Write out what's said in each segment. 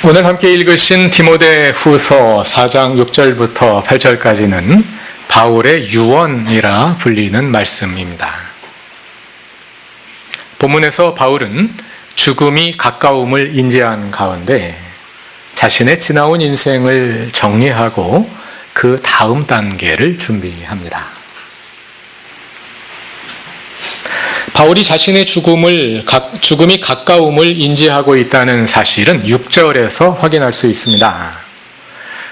오늘 함께 읽으신 디모데후서 4장 6절부터 8절까지는 바울의 유언이라 불리는 말씀입니다. 본문에서 바울은 죽음이 가까움을 인지한 가운데 자신의 지나온 인생을 정리하고 그 다음 단계를 준비합니다. 바울이 자신의 죽음이 가까움을 인지하고 있다는 사실은 6절에서 확인할 수 있습니다.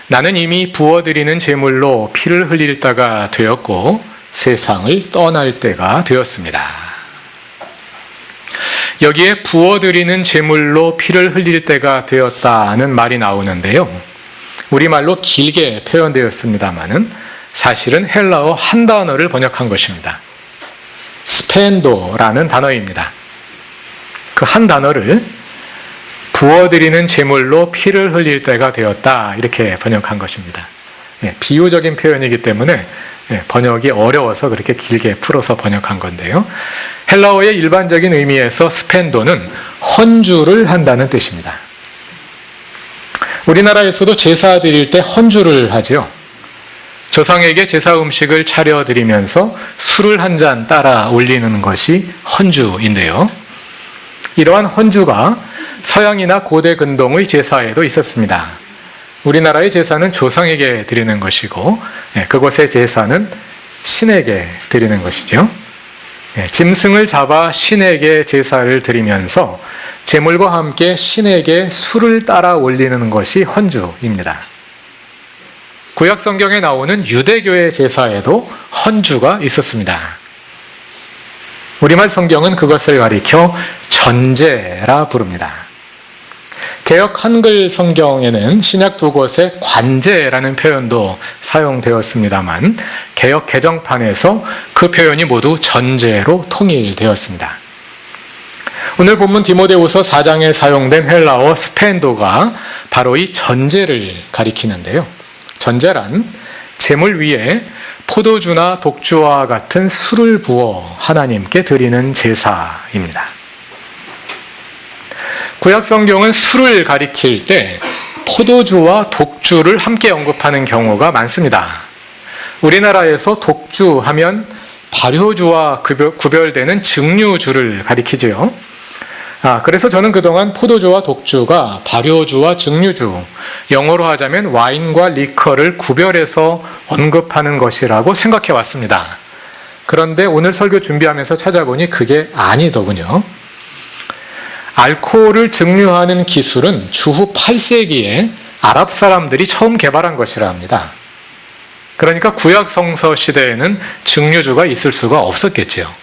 나는 이미 부어드리는 제물로 피를 흘릴 때가 되었고 세상을 떠날 때가 되었습니다. 여기에 부어드리는 제물로 피를 흘릴 때가 되었다는 말이 나오는데요. 우리말로 길게 표현되었습니다마는 사실은 헬라어 한 단어를 번역한 것입니다. 스펜도라는 단어입니다. 그 한 단어를 부어드리는 제물로 피를 흘릴 때가 되었다 이렇게 번역한 것입니다. 비유적인 표현이기 때문에 번역이 어려워서 그렇게 길게 풀어서 번역한 건데요. 헬라어의 일반적인 의미에서 스펜도는 헌주를 한다는 뜻입니다. 우리나라에서도 제사 드릴 때 헌주를 하죠. 조상에게 제사 음식을 차려드리면서 술을 한 잔 따라 올리는 것이 헌주인데요. 이러한 헌주가 서양이나 고대 근동의 제사에도 있었습니다. 우리나라의 제사는 조상에게 드리는 것이고 그곳의 제사는 신에게 드리는 것이죠. 짐승을 잡아 신에게 제사를 드리면서 제물과 함께 신에게 술을 따라 올리는 것이 헌주입니다. 구약 성경에 나오는 유대교의 제사에도 헌주가 있었습니다. 우리말 성경은 그것을 가리켜 전제라 부릅니다. 개역 한글 성경에는 신약 두 곳에 관제라는 표현도 사용되었습니다만 개역 개정판에서 그 표현이 모두 전제로 통일되었습니다. 오늘 본문 디모데후서 4장에 사용된 헬라어 스펜도가 바로 이 전제를 가리키는데요. 전제란 제물 위에 포도주나 독주와 같은 술을 부어 하나님께 드리는 제사입니다. 구약 성경은 술을 가리킬 때 포도주와 독주를 함께 언급하는 경우가 많습니다. 우리나라에서 독주 하면 발효주와 구별되는 증류주를 가리키지요. 그래서 저는 그동안 포도주와 독주가 발효주와 증류주, 영어로 하자면 와인과 리커를 구별해서 언급하는 것이라고 생각해 왔습니다. 그런데 오늘 설교 준비하면서 찾아보니 그게 아니더군요. 알코올을 증류하는 기술은 주후 8세기에 아랍 사람들이 처음 개발한 것이라 합니다. 그러니까 구약 성서 시대에는 증류주가 있을 수가 없었겠지요.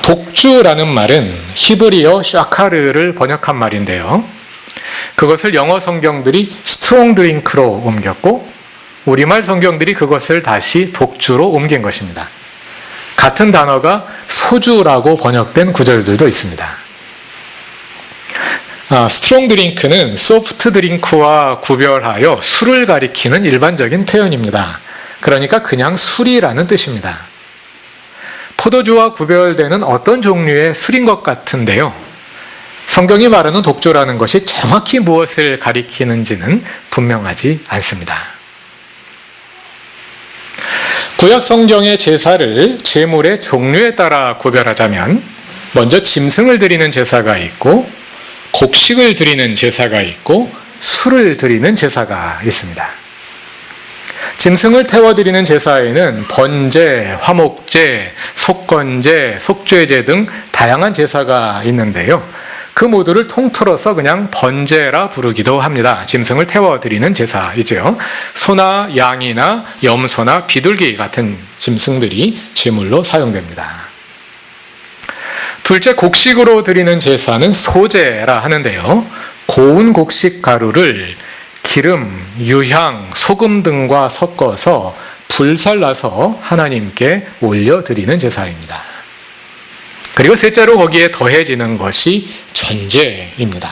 독주라는 말은 히브리어 샤카르를 번역한 말인데요. 그것을 영어 성경들이 스트롱 드링크로 옮겼고 우리말 성경들이 그것을 다시 독주로 옮긴 것입니다. 같은 단어가 소주라고 번역된 구절들도 있습니다. 스트롱 드링크는 소프트 드링크와 구별하여 술을 가리키는 일반적인 표현입니다. 그러니까 그냥 술이라는 뜻입니다. 포도주와 구별되는 어떤 종류의 술인 것 같은데요. 성경이 말하는 독주라는 것이 정확히 무엇을 가리키는지는 분명하지 않습니다. 구약 성경의 제사를 제물의 종류에 따라 구별하자면 먼저 짐승을 드리는 제사가 있고 곡식을 드리는 제사가 있고 술을 드리는 제사가 있습니다. 짐승을 태워드리는 제사에는 번제, 화목제, 속건제, 속죄제 등 다양한 제사가 있는데요. 그 모두를 통틀어서 그냥 번제라 부르기도 합니다. 짐승을 태워드리는 제사이죠. 소나 양이나 염소나 비둘기 같은 짐승들이 제물로 사용됩니다. 둘째, 곡식으로 드리는 제사는 소제라 하는데요. 고운 곡식 가루를 기름, 유향, 소금 등과 섞어서 불살라서 하나님께 올려드리는 제사입니다. 그리고 셋째로 거기에 더해지는 것이 전제입니다.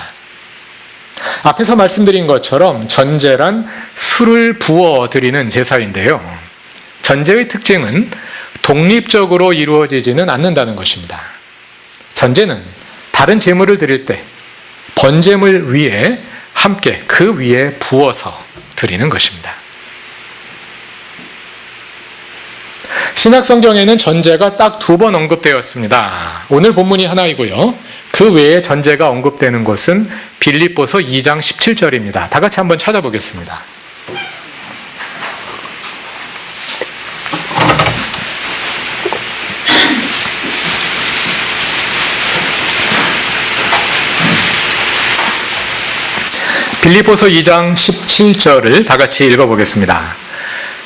앞에서 말씀드린 것처럼 전제란 술을 부어드리는 제사인데요. 전제의 특징은 독립적으로 이루어지지는 않는다는 것입니다. 전제는 다른 제물을 드릴 때 전제물 위에 함께 그 위에 부어서 드리는 것입니다. 신약 성경에는 전제가 딱 2번 언급되었습니다. 오늘 본문이 하나이고요. 그 외에 전제가 언급되는 곳은 빌립보서 2장 17절입니다. 다 같이 한번 찾아보겠습니다. 빌립보서 2장 17절을 다 같이 읽어보겠습니다.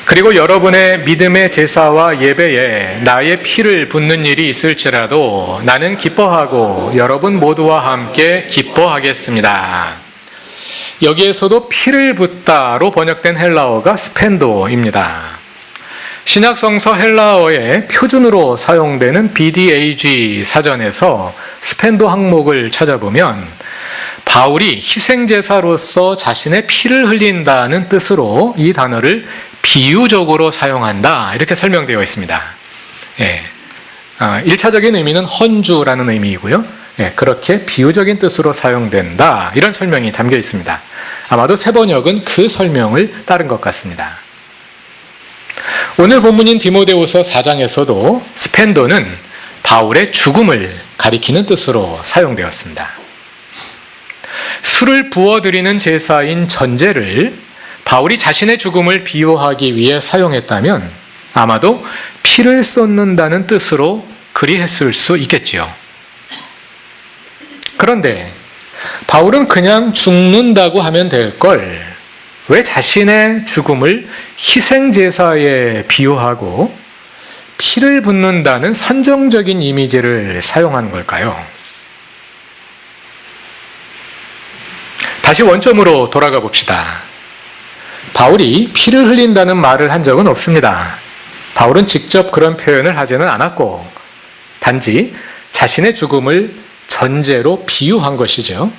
그리고 여러분의 믿음의 제사와 예배에 나의 피를 붓는 일이 있을지라도 나는 기뻐하고 여러분 모두와 함께 기뻐하겠습니다. 여기에서도 피를 붓다로 번역된 헬라어가 스펜도입니다. 신약성서 헬라어의 표준으로 사용되는 BDAG 사전에서 스펜도 항목을 찾아보면 바울이 희생제사로서 자신의 피를 흘린다는 뜻으로 이 단어를 비유적으로 사용한다 이렇게 설명되어 있습니다. 1차적인 의미는 헌주라는 의미이고요. 그렇게 비유적인 뜻으로 사용된다 이런 설명이 담겨 있습니다. 아마도 세번역은 그 설명을 따른 것 같습니다. 오늘 본문인 디모데후서 4장에서도 스펜도는 바울의 죽음을 가리키는 뜻으로 사용되었습니다. 술을 부어드리는 제사인 전제를 바울이 자신의 죽음을 비유하기 위해 사용했다면 아마도 피를 쏟는다는 뜻으로 그리했을 수 있겠지요. 그런데 바울은 그냥 죽는다고 하면 될 걸 왜 자신의 죽음을 희생제사에 비유하고 피를 붓는다는 선정적인 이미지를 사용한 걸까요? 다시 원점으로 돌아가 봅시다. 바울이 피를 흘린다는 말을 한 적은 없습니다. 바울은 직접 그런 표현을 하지는 않았고 단지 자신의 죽음을 전제로 비유한 것이죠.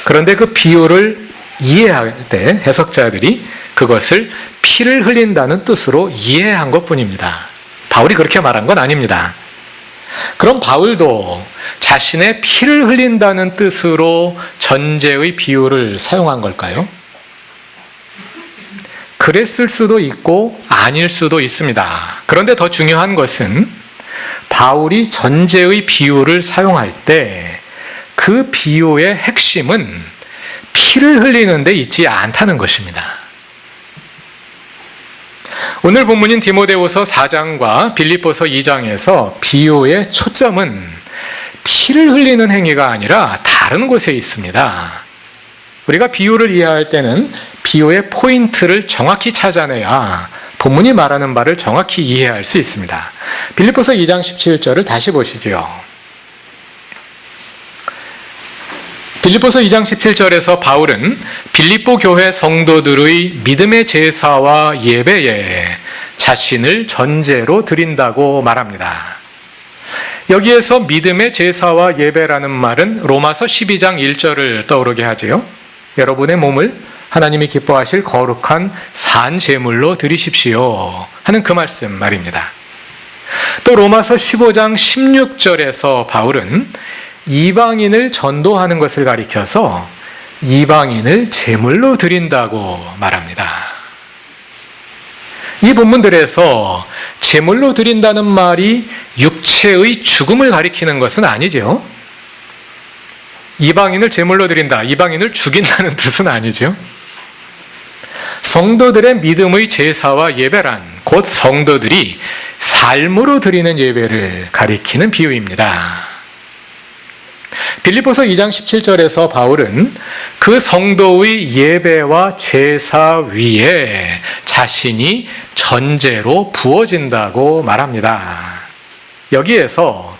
그런데 그 비유를 이해할 때 해석자들이 그것을 피를 흘린다는 뜻으로 이해한 것뿐입니다. 바울이 그렇게 말한 건 아닙니다. 그럼 바울도 자신의 피를 흘린다는 뜻으로 전제의 비유를 사용한 걸까요? 그랬을 수도 있고 아닐 수도 있습니다. 그런데 더 중요한 것은 바울이 전제의 비유를 사용할 때 그 비유의 핵심은 피를 흘리는 데 있지 않다는 것입니다. 오늘 본문인 디모데후서 4장과 빌립보서 2장에서 비유의 초점은 피를 흘리는 행위가 아니라 다른 곳에 있습니다. 우리가 비유를 이해할 때는 비유의 포인트를 정확히 찾아내야 본문이 말하는 바를 정확히 이해할 수 있습니다. 빌립보서 2장 17절을 다시 보시죠. 빌립보서 2장 17절에서 바울은 빌립보 교회 성도들의 믿음의 제사와 예배에 자신을 전제로 드린다고 말합니다. 여기에서 믿음의 제사와 예배라는 말은 로마서 12장 1절을 떠오르게 하지요. 여러분의 몸을 하나님이 기뻐하실 거룩한 산 제물로 드리십시오 하는 그 말씀 말입니다. 또 로마서 15장 16절에서 바울은 이방인을 전도하는 것을 가리켜서 이방인을 제물로 드린다고 말합니다. 이 본문들에서 제물로 드린다는 말이 육체의 죽음을 가리키는 것은 아니죠. 이방인을 제물로 드린다, 이방인을 죽인다는 뜻은 아니죠. 성도들의 믿음의 제사와 예배란 곧 성도들이 삶으로 드리는 예배를 가리키는 비유입니다. 빌립보서 2장 17절에서 바울은 그 성도의 예배와 제사 위에 자신이 전제로 부어진다고 말합니다. 여기에서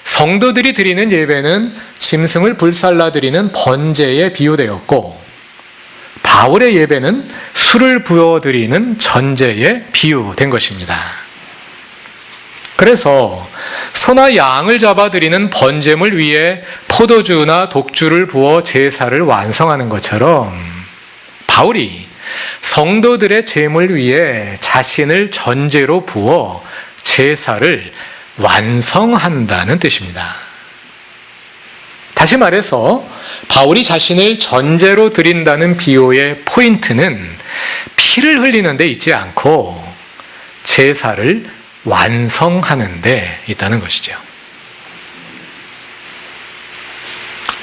성도들이 드리는 예배는 짐승을 불살라 드리는 번제에 비유되었고 바울의 예배는 술을 부어드리는 전제에 비유된 것입니다. 그래서 소나 양을 잡아드리는 번제물 위에 포도주나 독주를 부어 제사를 완성하는 것처럼 바울이 성도들의 제물 위에 자신을 전제로 부어 제사를 완성한다는 뜻입니다. 다시 말해서 바울이 자신을 전제로 드린다는 비유의 포인트는 피를 흘리는 데 있지 않고 제사를 완성하는 데 있다는 것이죠.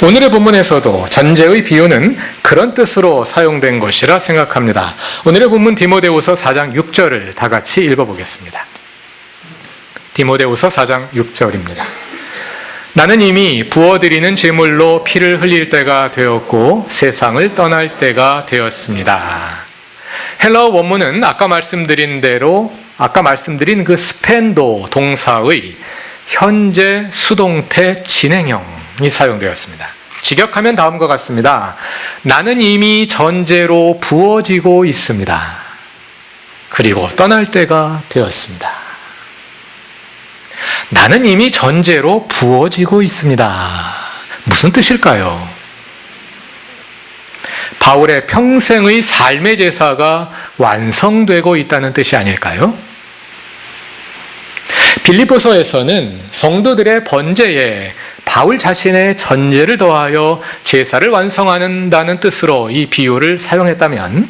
오늘의 본문에서도 전제의 비유는 그런 뜻으로 사용된 것이라 생각합니다. 오늘의 본문 디모데후서 4장 6절을 다 같이 읽어보겠습니다. 디모데후서 4장 6절입니다. 나는 이미 부어드리는 제물로 피를 흘릴 때가 되었고 세상을 떠날 때가 되었습니다. 헬라어 원문은 아까 말씀드린 그 스펜도 동사의 현재 수동태 진행형이 사용되었습니다. 직역하면 다음과 같습니다. 나는 이미 전제로 부어지고 있습니다. 그리고 떠날 때가 되었습니다. 나는 이미 전제로 부어지고 있습니다. 무슨 뜻일까요? 바울의 평생의 삶의 제사가 완성되고 있다는 뜻이 아닐까요? 빌립보서에서는 성도들의 번제에 바울 자신의 전제를 더하여 제사를 완성한다는 뜻으로 이 비유를 사용했다면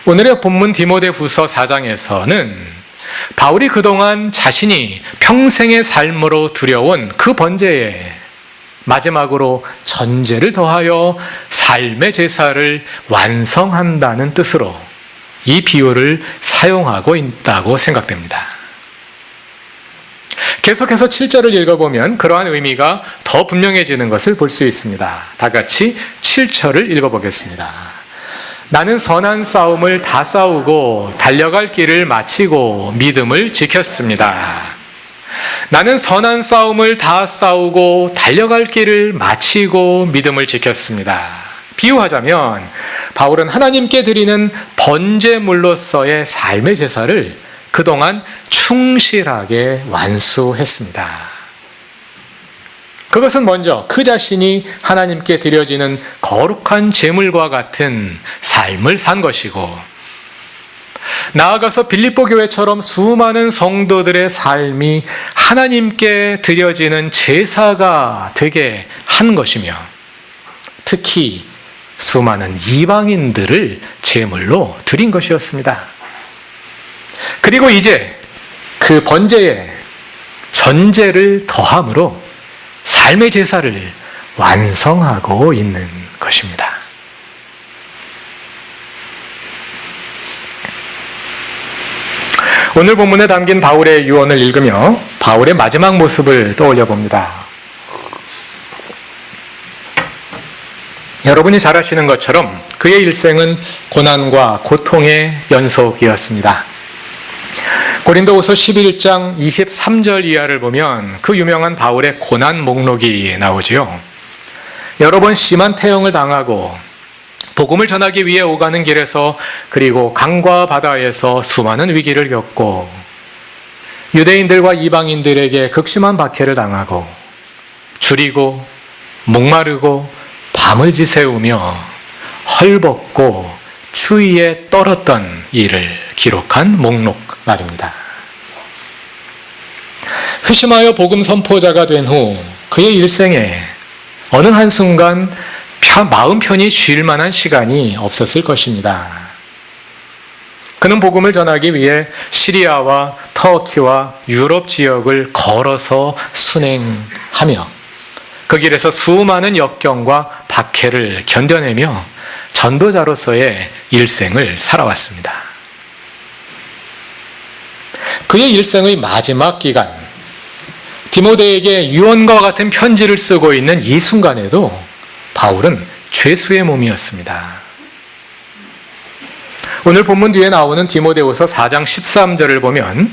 오늘의 본문 디모데후서 4장에서는 바울이 그동안 자신이 평생의 삶으로 드려온 그 번제에 마지막으로 전제를 더하여 삶의 제사를 완성한다는 뜻으로 이 비유를 사용하고 있다고 생각됩니다. 계속해서 7절을 읽어보면 그러한 의미가 더 분명해지는 것을 볼 수 있습니다. 다 같이 7절을 읽어보겠습니다. 나는 선한 싸움을 다 싸우고 달려갈 길을 마치고 믿음을 지켰습니다. 나는 선한 싸움을 다 싸우고 달려갈 길을 마치고 믿음을 지켰습니다. 비유하자면 바울은 하나님께 드리는 번제물로서의 삶의 제사를 그동안 충실하게 완수했습니다. 그것은 먼저 그 자신이 하나님께 드려지는 거룩한 제물과 같은 삶을 산 것이고 나아가서 빌립보 교회처럼 수많은 성도들의 삶이 하나님께 드려지는 제사가 되게 한 것이며 특히 수많은 이방인들을 제물로 드린 것이었습니다. 그리고 이제 그 번제에 전제를 더함으로 삶의 제사를 완성하고 있는 것입니다. 오늘 본문에 담긴 바울의 유언을 읽으며 바울의 마지막 모습을 떠올려 봅니다. 여러분이 잘 아시는 것처럼 그의 일생은 고난과 고통의 연속이었습니다. 고린도후서 11장 23절 이하를 보면 그 유명한 바울의 고난 목록이 나오지요. 여러 번 심한 태형을 당하고 복음을 전하기 위해 오가는 길에서 그리고 강과 바다에서 수많은 위기를 겪고 유대인들과 이방인들에게 극심한 박해를 당하고 줄이고 목마르고 밤을 지새우며 헐벗고 추위에 떨었던 일을 기록한 목록 말입니다. 회심하여 복음 선포자가 된 후 그의 일생에 어느 한순간 마음 편히 쉴 만한 시간이 없었을 것입니다. 그는 복음을 전하기 위해 시리아와 터키와 유럽 지역을 걸어서 순행하며 그 길에서 수많은 역경과 박해를 견뎌내며 전도자로서의 일생을 살아왔습니다. 그의 일생의 마지막 기간, 디모데에게 유언과 같은 편지를 쓰고 있는 이 순간에도 바울은 죄수의 몸이었습니다. 오늘 본문 뒤에 나오는 디모데후서 4장 13절을 보면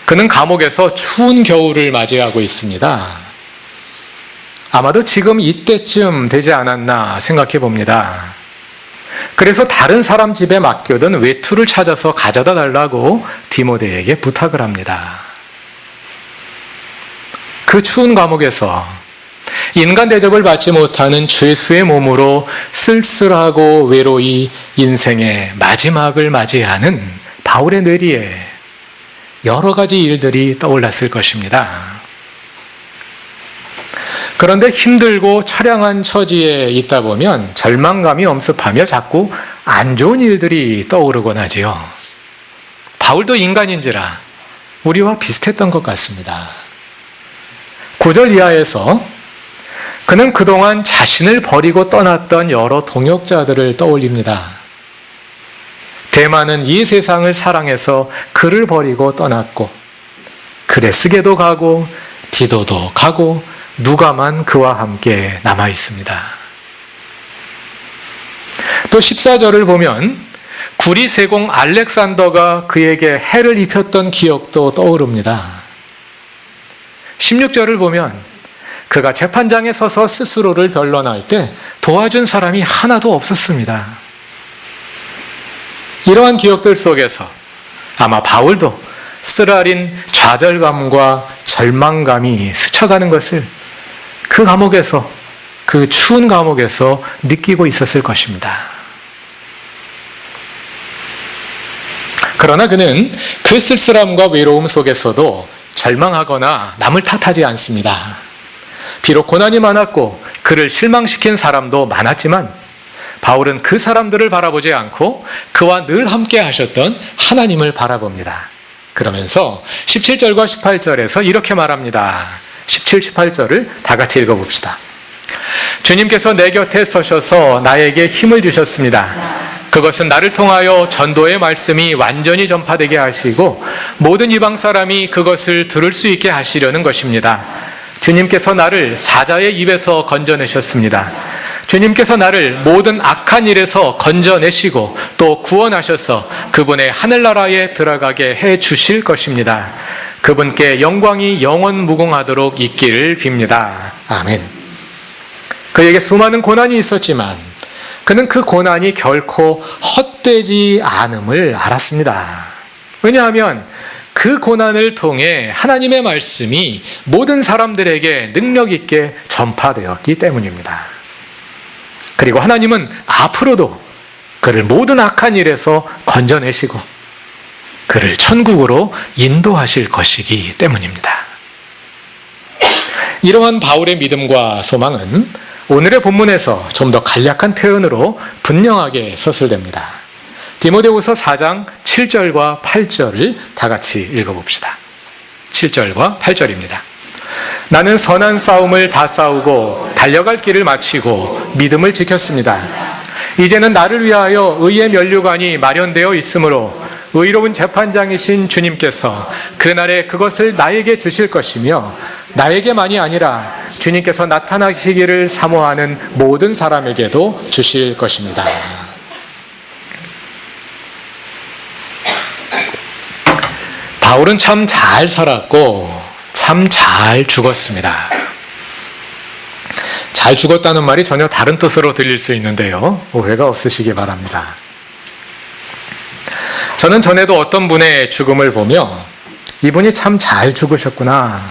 그는 감옥에서 추운 겨울을 맞이하고 있습니다. 아마도 지금 이때쯤 되지 않았나 생각해 봅니다. 그래서 다른 사람 집에 맡겨둔 외투를 찾아서 가져다 달라고 디모데에게 부탁을 합니다. 그 추운 감옥에서 인간 대접을 받지 못하는 죄수의 몸으로 쓸쓸하고 외로이 인생의 마지막을 맞이하는 바울의 뇌리에 여러 가지 일들이 떠올랐을 것입니다. 그런데 힘들고 처량한 처지에 있다 보면 절망감이 엄습하며 자꾸 안 좋은 일들이 떠오르곤 하지요. 바울도 인간인지라 우리와 비슷했던 것 같습니다. 9절 이하에서 그는 그동안 자신을 버리고 떠났던 여러 동역자들을 떠올립니다. 데마는 이 세상을 사랑해서 그를 버리고 떠났고 그레스게도 가고 디도도 가고 누가만 그와 함께 남아 있습니다. 또 14절을 보면 구리세공 알렉산더가 그에게 해를 입혔던 기억도 떠오릅니다. 16절을 보면 그가 재판장에 서서 스스로를 변론할 때 도와준 사람이 하나도 없었습니다. 이러한 기억들 속에서 아마 바울도 쓰라린 좌절감과 절망감이 스쳐가는 것을 그 감옥에서, 그 추운 감옥에서 느끼고 있었을 것입니다. 그러나 그는 그 쓸쓸함과 외로움 속에서도 절망하거나 남을 탓하지 않습니다. 비록 고난이 많았고 그를 실망시킨 사람도 많았지만 바울은 그 사람들을 바라보지 않고 그와 늘 함께 하셨던 하나님을 바라봅니다. 그러면서 17절과 18절에서 이렇게 말합니다. 17, 18절을 다 같이 읽어봅시다. 주님께서 내 곁에 서셔서 나에게 힘을 주셨습니다. 그것은 나를 통하여 전도의 말씀이 완전히 전파되게 하시고 모든 이방 사람이 그것을 들을 수 있게 하시려는 것입니다. 주님께서 나를 사자의 입에서 건져내셨습니다. 주님께서 나를 모든 악한 일에서 건져내시고 또 구원하셔서 그분의 하늘나라에 들어가게 해 주실 것입니다. 그분께 영광이 영원 무궁하도록 있기를 빕니다. 아멘. 그에게 수많은 고난이 있었지만 그는 그 고난이 결코 헛되지 않음을 알았습니다. 왜냐하면 그 고난을 통해 하나님의 말씀이 모든 사람들에게 능력 있게 전파되었기 때문입니다. 그리고 하나님은 앞으로도 그를 모든 악한 일에서 건져내시고 그를 천국으로 인도하실 것이기 때문입니다. 이러한 바울의 믿음과 소망은 오늘의 본문에서 좀 더 간략한 표현으로 분명하게 서술됩니다. 디모데후서 4장 7절과 8절을 다 같이 읽어봅시다. 7절과 8절입니다. 나는 선한 싸움을 다 싸우고 달려갈 길을 마치고 믿음을 지켰습니다. 이제는 나를 위하여 의의 면류관이 마련되어 있으므로 의로운 재판장이신 주님께서 그날에 그것을 나에게 주실 것이며 나에게만이 아니라 주님께서 나타나시기를 사모하는 모든 사람에게도 주실 것입니다. 바울은 참 잘 살았고 참 잘 죽었습니다. 잘 죽었다는 말이 전혀 다른 뜻으로 들릴 수 있는데요. 오해가 없으시기 바랍니다. 저는 전에도 어떤 분의 죽음을 보며 이분이 참 잘 죽으셨구나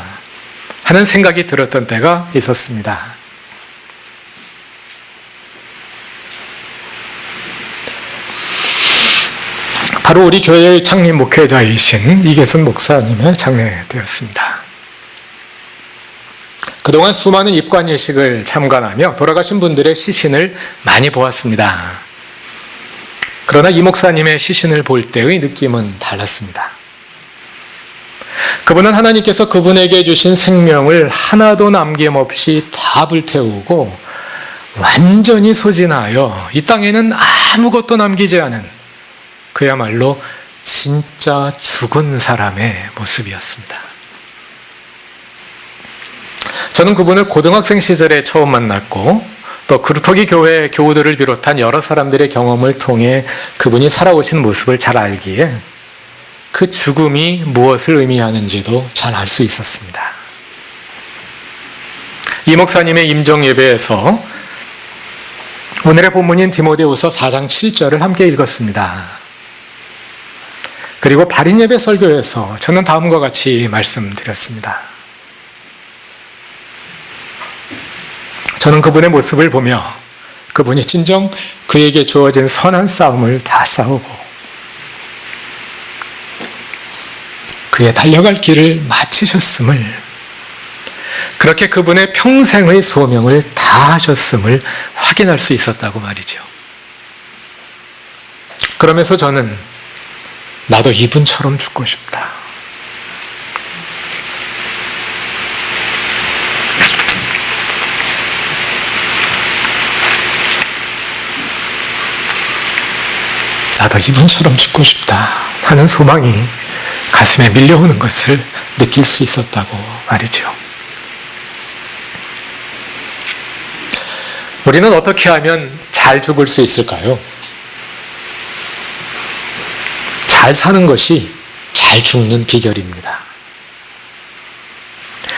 하는 생각이 들었던 때가 있었습니다. 바로 우리 교회의 창립 목회자이신 이계순 목사님의 장례되었습니다. 그동안 수많은 입관 예식을 참관하며 돌아가신 분들의 시신을 많이 보았습니다. 그러나 이 목사님의 시신을 볼 때의 느낌은 달랐습니다. 그분은 하나님께서 그분에게 주신 생명을 하나도 남김없이 다 불태우고 완전히 소진하여 이 땅에는 아무것도 남기지 않은 그야말로 진짜 죽은 사람의 모습이었습니다. 저는 그분을 고등학생 시절에 처음 만났고 또 그루터기 교회 교우들을 비롯한 여러 사람들의 경험을 통해 그분이 살아오신 모습을 잘 알기에 그 죽음이 무엇을 의미하는지도 잘 알 수 있었습니다. 이 목사님의 임종 예배에서 오늘의 본문인 디모데후서 4장 7절을 함께 읽었습니다. 그리고 발인 예배 설교에서 저는 다음과 같이 말씀드렸습니다. 저는 그분의 모습을 보며 그분이 진정 그에게 주어진 선한 싸움을 다 싸우고 그의 달려갈 길을 마치셨음을 그렇게 그분의 평생의 소명을 다 하셨음을 확인할 수 있었다고 말이죠. 그러면서 저는 나도 이분처럼 죽고 싶다. 나도 이분처럼 죽고 싶다 하는 소망이 가슴에 밀려오는 것을 느낄 수 있었다고 말이죠. 우리는 어떻게 하면 잘 죽을 수 있을까요? 잘 사는 것이 잘 죽는 비결입니다.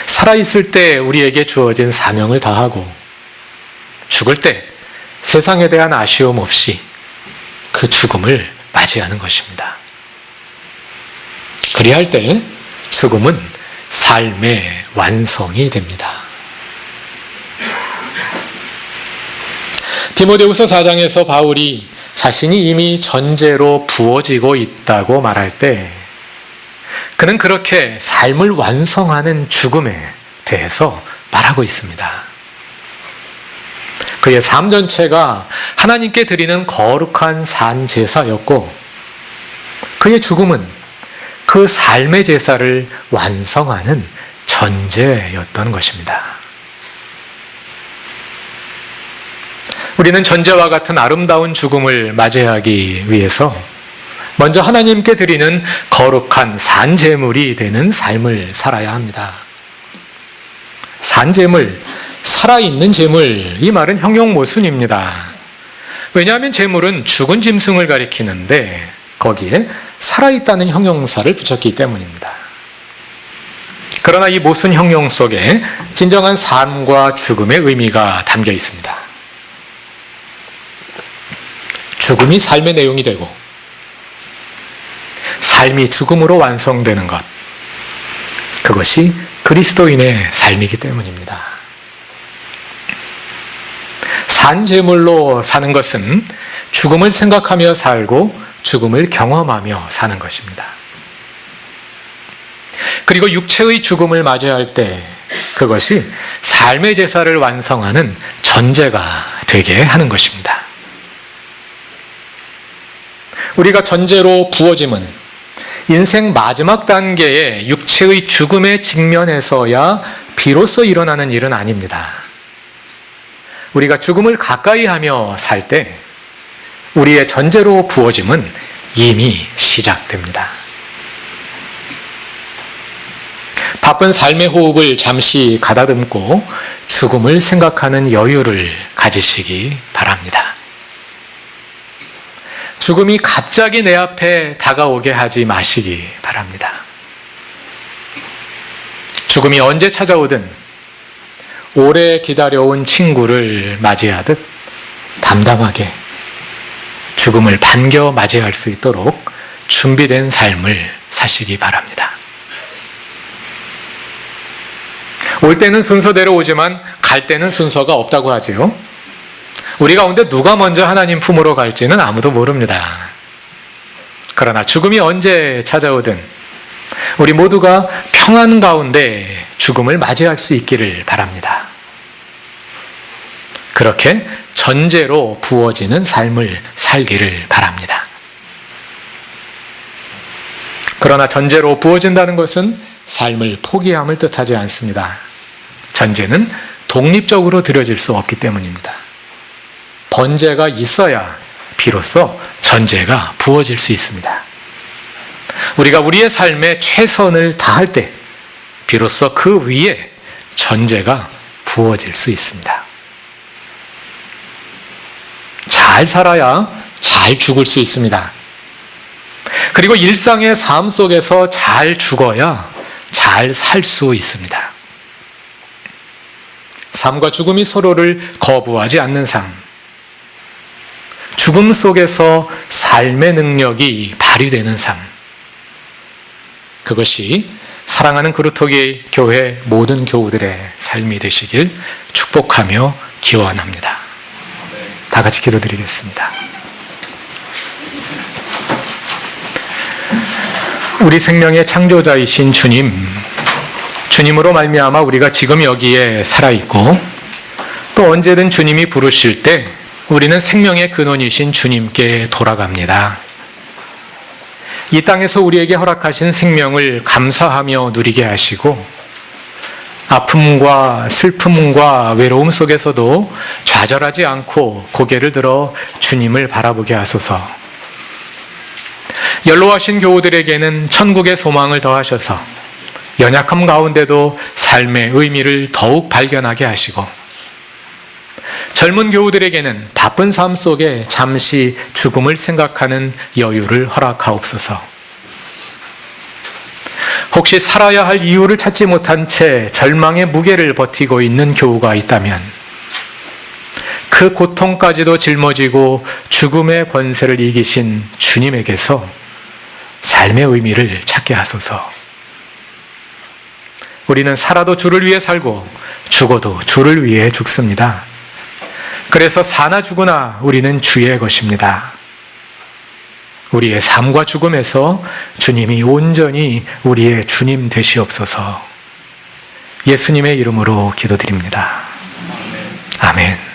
살아있을 때 우리에게 주어진 사명을 다하고 죽을 때 세상에 대한 아쉬움 없이 그 죽음을 맞이하는 것입니다. 그리할 때 죽음은 삶의 완성이 됩니다. 디모데후서 4장에서 바울이 자신이 이미 전제로 부어지고 있다고 말할 때 그는 그렇게 삶을 완성하는 죽음에 대해서 말하고 있습니다. 그의 삶 전체가 하나님께 드리는 거룩한 산 제사였고 그의 죽음은 그 삶의 제사를 완성하는 전제였던 것입니다. 우리는 전제와 같은 아름다운 죽음을 맞이하기 위해서 먼저 하나님께 드리는 거룩한 산제물이 되는 삶을 살아야 합니다. 산제물, 살아있는 제물, 이 말은 형용모순입니다. 왜냐하면 제물은 죽은 짐승을 가리키는데 거기에 살아있다는 형용사를 붙였기 때문입니다. 그러나 이 모순 형용 속에 진정한 삶과 죽음의 의미가 담겨 있습니다. 죽음이 삶의 내용이 되고 삶이 죽음으로 완성되는 것, 그것이 그리스도인의 삶이기 때문입니다. 산제물로 사는 것은 죽음을 생각하며 살고 죽음을 경험하며 사는 것입니다. 그리고 육체의 죽음을 맞이할 때 그것이 삶의 제사를 완성하는 전제가 되게 하는 것입니다. 우리가 전제로 부어짐은 인생 마지막 단계의 육체의 죽음에 직면해서야 비로소 일어나는 일은 아닙니다. 우리가 죽음을 가까이 하며 살 때 우리의 전제로 부어짐은 이미 시작됩니다. 바쁜 삶의 호흡을 잠시 가다듬고 죽음을 생각하는 여유를 가지시기 바랍니다. 죽음이 갑자기 내 앞에 다가오게 하지 마시기 바랍니다. 죽음이 언제 찾아오든 오래 기다려온 친구를 맞이하듯 담담하게 죽음을 반겨 맞이할 수 있도록 준비된 삶을 사시기 바랍니다. 올 때는 순서대로 오지만 갈 때는 순서가 없다고 하지요. 우리 가운데 누가 먼저 하나님 품으로 갈지는 아무도 모릅니다. 그러나 죽음이 언제 찾아오든 우리 모두가 평안 가운데 죽음을 맞이할 수 있기를 바랍니다. 그렇게 전제로 부어지는 삶을 살기를 바랍니다. 그러나 전제로 부어진다는 것은 삶을 포기함을 뜻하지 않습니다. 전제는 독립적으로 드려질 수 없기 때문입니다. 번제가 있어야 비로소 전제가 부어질 수 있습니다. 우리가 우리의 삶에 최선을 다할 때 비로소 그 위에 전제가 부어질 수 있습니다. 잘 살아야 잘 죽을 수 있습니다. 그리고 일상의 삶 속에서 잘 죽어야 잘 살 수 있습니다. 삶과 죽음이 서로를 거부하지 않는 삶, 죽음 속에서 삶의 능력이 발휘되는 삶, 그것이 사랑하는 그루터기 교회 모든 교우들의 삶이 되시길 축복하며 기원합니다. 다 같이 기도드리겠습니다. 우리 생명의 창조자이신 주님, 주님으로 말미암아 우리가 지금 여기에 살아있고 또 언제든 주님이 부르실 때 우리는 생명의 근원이신 주님께 돌아갑니다. 이 땅에서 우리에게 허락하신 생명을 감사하며 누리게 하시고 아픔과 슬픔과 외로움 속에서도 좌절하지 않고 고개를 들어 주님을 바라보게 하소서. 연로하신 교우들에게는 천국의 소망을 더하셔서 연약함 가운데도 삶의 의미를 더욱 발견하게 하시고 젊은 교우들에게는 바쁜 삶 속에 잠시 죽음을 생각하는 여유를 허락하옵소서. 혹시 살아야 할 이유를 찾지 못한 채 절망의 무게를 버티고 있는 교우가 있다면 그 고통까지도 짊어지고 죽음의 권세를 이기신 주님에게서 삶의 의미를 찾게 하소서. 우리는 살아도 주를 위해 살고 죽어도 주를 위해 죽습니다. 그래서 사나 죽으나 우리는 주의 것입니다. 우리의 삶과 죽음에서 주님이 온전히 우리의 주님 되시옵소서. 예수님의 이름으로 기도드립니다. 아멘.